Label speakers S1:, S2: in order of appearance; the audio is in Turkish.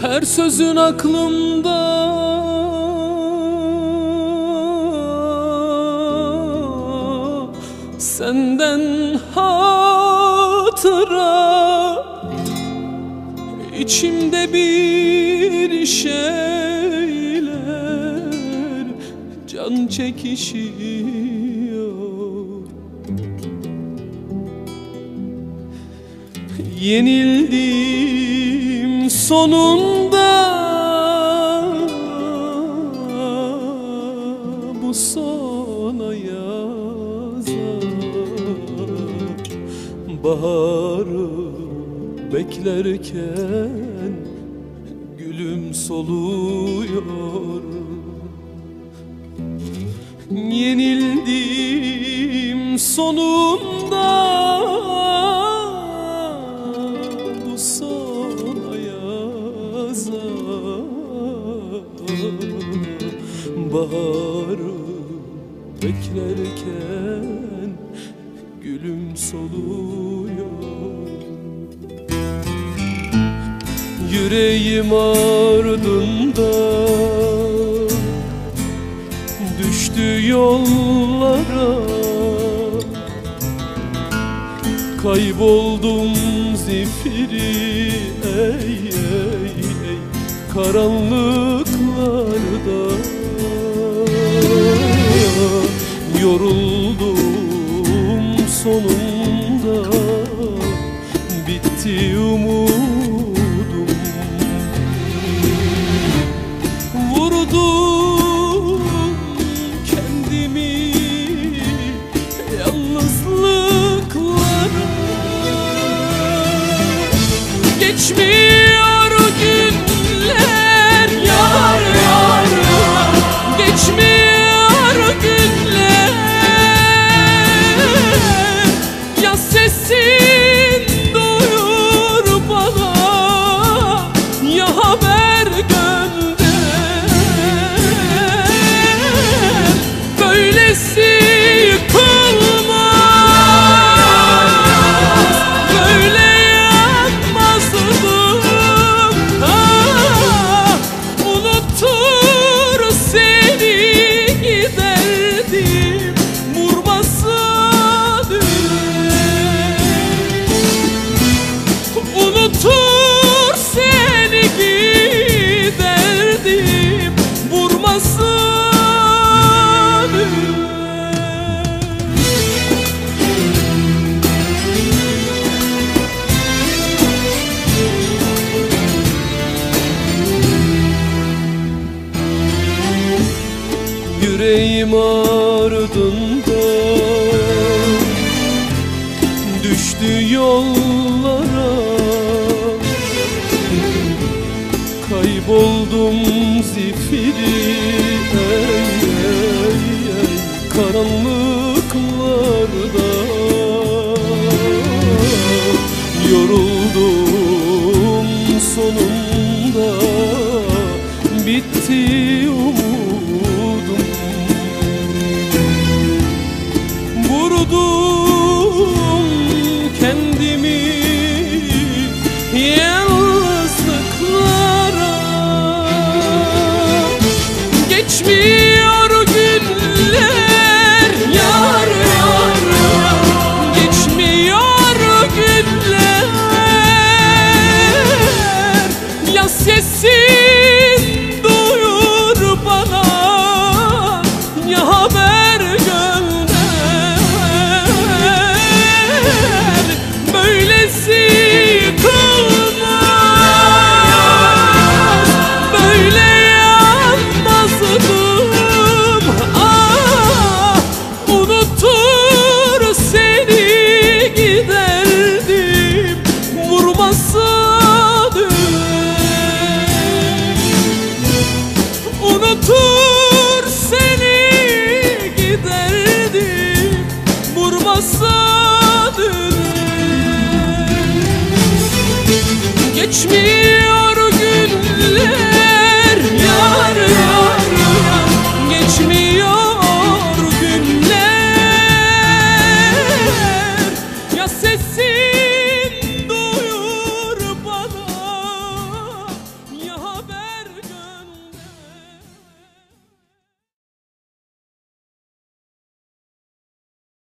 S1: Her sözün aklımda, senden hatıra. İçimde bir şeyler can çekişiyor. Yenildim sonunda, bu sona yazar. Baharı beklerken gülüm soluyor. Yenildim sonunda, bu sona yazar. Baharı beklerken gülüm soluyor. Yüreğim ardında düştü yollara. Kayboldum zifiri, ey ey ey karanlıklarda. Yoruldum sonunda, bitti umudum. Vurdum kendimi yalnızlıklara. Geçmiyor günler yar yar yar, geçmiyor günler. Ya sesin duyur bana, ya haber gönder. Böylesi yıkılmaz, böyle yanmazdım. Unutur seni giderdim, vurmasa unutur seni giderdim, vurmasa. Yüreğim ardında düştü yollara. Kayboldum zifiri, ey ey ey karanlıklarda. Yoruldum sonunda, bitti umudum.